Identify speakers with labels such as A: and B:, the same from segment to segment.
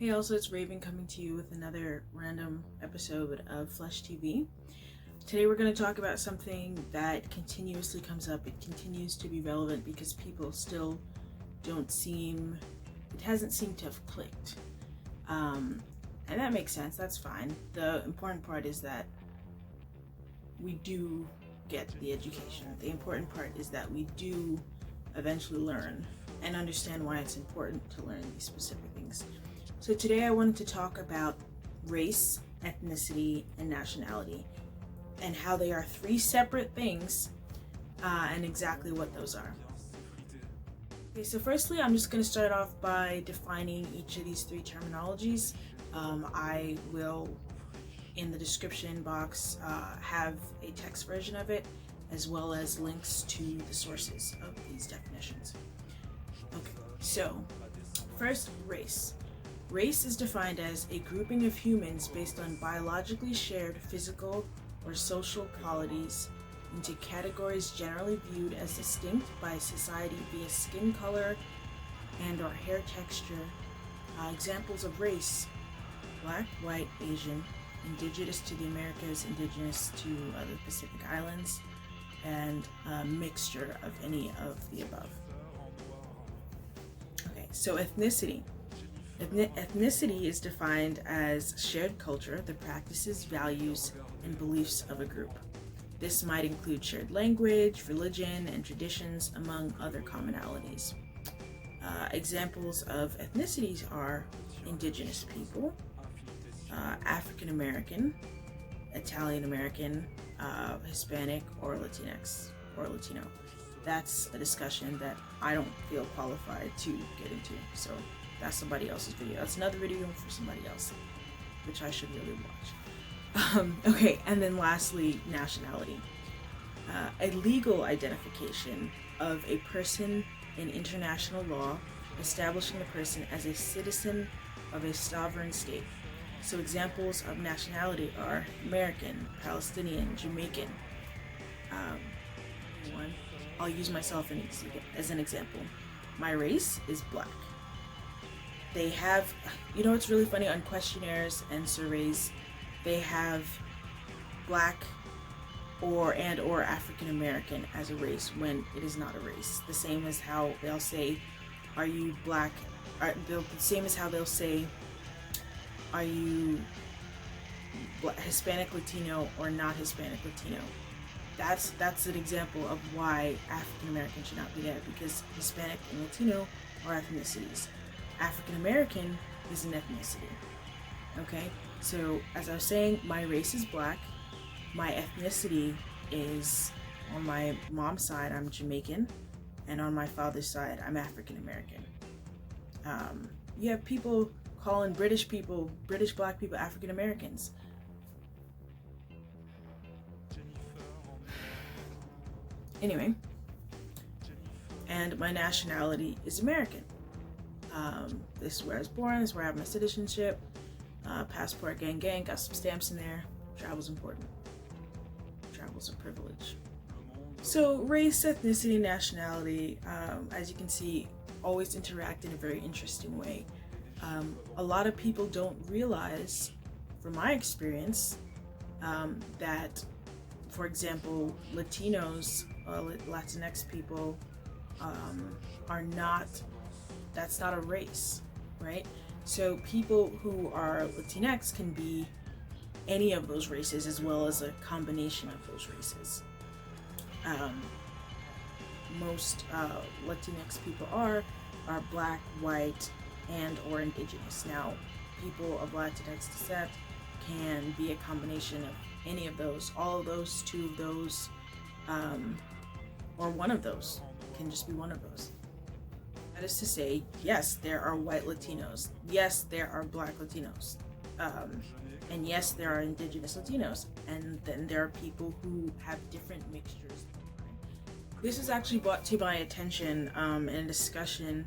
A: Hey, also it's Raven coming to you with another random episode of Phleshe TV. Today we're going to talk about something that continuously comes up. It continues to be relevant because people still it hasn't seemed to have clicked. And that makes sense, that's fine. The important part is that we do get the education. The important part is that we do eventually learn and understand why it's important to learn these specific things. So today I wanted to talk about race, ethnicity, and nationality, and how they are three separate things, and exactly what those are. Okay, so firstly, I'm just going to start off by defining each of these three terminologies. I will, in the description box, have a text version of it, as well as links to the sources of these definitions. Okay, so first, race. Race is defined as a grouping of humans based on biologically shared physical or social qualities into categories generally viewed as distinct by society via skin color and or hair texture. Examples of race: Black, white, Asian, indigenous to the Americas, indigenous to the Pacific Islands, and a mixture of any of the above. Okay, so ethnicity. Ethnicity is defined as shared culture, the practices, values, and beliefs of a group. This might include shared language, religion, and traditions, among other commonalities. Examples of ethnicities are indigenous people, African American, Italian American, Hispanic, or Latinx, or Latino. That's a discussion that I don't feel qualified to get into, so that's somebody else's video. That's another video for somebody else, which I should really watch. Okay, and then lastly, nationality. A legal identification of a person in international law, establishing the person as a citizen of a sovereign state. So examples of nationality are American, Palestinian, Jamaican. I'll use myself as an example. My race is Black. They have, it's really funny, on questionnaires and surveys, they have Black or African American as a race when it is not a race. The same as how they'll say, are you Black? The same as how they'll say, are you Hispanic Latino or not Hispanic Latino? That's an example of why African American should not be there, because Hispanic and Latino are ethnicities. African American is an ethnicity. Okay, so as I was saying, my race is Black. My ethnicity is, on my mom's side, I'm Jamaican, and on my father's side, I'm African American. You have people calling British Black people, African Americans. Anyway, and my nationality is American. This is where I was born, this is where I have my citizenship, passport, gang, got some stamps in there. Travel's important. Travel's a privilege. So race, ethnicity, nationality, as you can see, always interact in a very interesting way. A lot of people don't realize, from my experience, that, for example, Latinos, Latinx people that's not a race, right? So people who are Latinx can be any of those races, as well as a combination of those races. Most Latinx people are Black, white, and or indigenous. Now, people of Latinx descent can be a combination of any of those, all of those, two of those, or one of those. It can just be one of those. That is to say, yes, there are white Latinos. Yes, there are Black Latinos. And yes, there are indigenous Latinos. And then there are people who have different mixtures. This was actually brought to my attention in a discussion.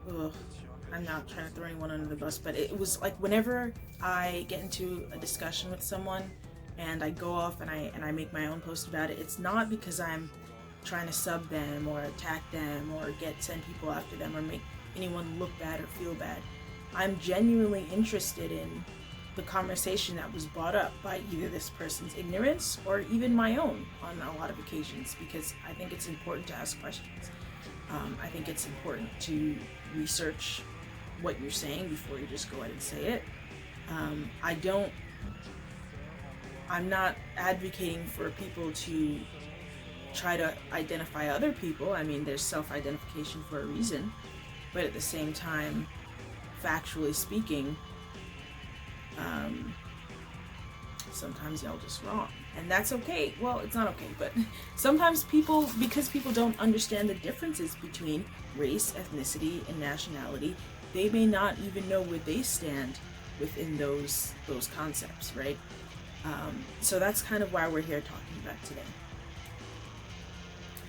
A: I'm not trying to throw anyone under the bus, but it was like whenever I get into a discussion with someone and I go off and I make my own post about it, it's not because I'm trying to sub them or attack them or send people after them or make anyone look bad or feel bad. I'm genuinely interested in the conversation that was brought up by either this person's ignorance or even my own on a lot of occasions, because I think it's important to ask questions. I think it's important to research what you're saying before you just go ahead and say it. I'm not advocating for people to try to identify other people. I mean, there's self-identification for a reason, but at the same time, factually speaking, sometimes y'all just wrong, and that's okay. Well, it's not okay, but sometimes because people don't understand the differences between race, ethnicity, and nationality, they may not even know where they stand within those concepts, right? So that's kind of why we're here talking about today.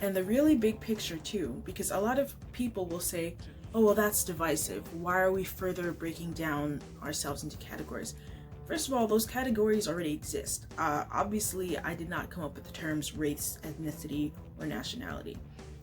A: And the really big picture too, because a lot of people will say, oh, well, that's divisive. Why are we further breaking down ourselves into categories? First of all, those categories already exist. Obviously, I did not come up with the terms race, ethnicity, or nationality.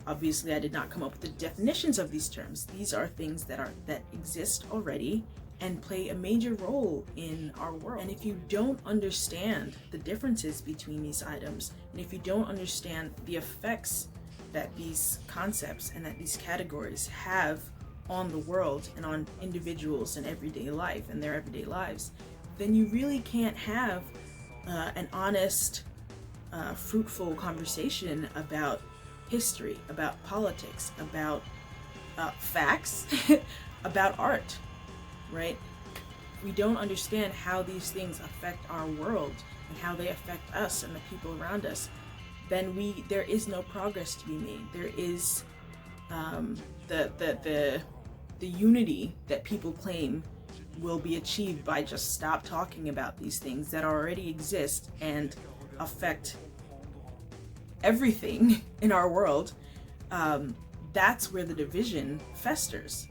A: Obviously, I did not come up with the definitions of these terms. These are things that exist already and play a major role in our world. And if you don't understand the differences between these items, and if you don't understand the effects that these concepts and that these categories have on the world and on individuals and everyday life and their everyday lives, then you really can't have an honest, fruitful conversation about history, about politics, about facts, about art, right? We don't understand how these things affect our world and how they affect us and the people around us, then there is no progress to be made. There is the unity that people claim will be achieved by just stop talking about these things that already exist and affect everything in our world. That's where the division festers,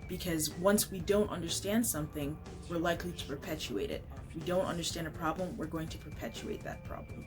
A: because once we don't understand something, we're likely to perpetuate it. If we don't understand a problem, we're going to perpetuate that problem.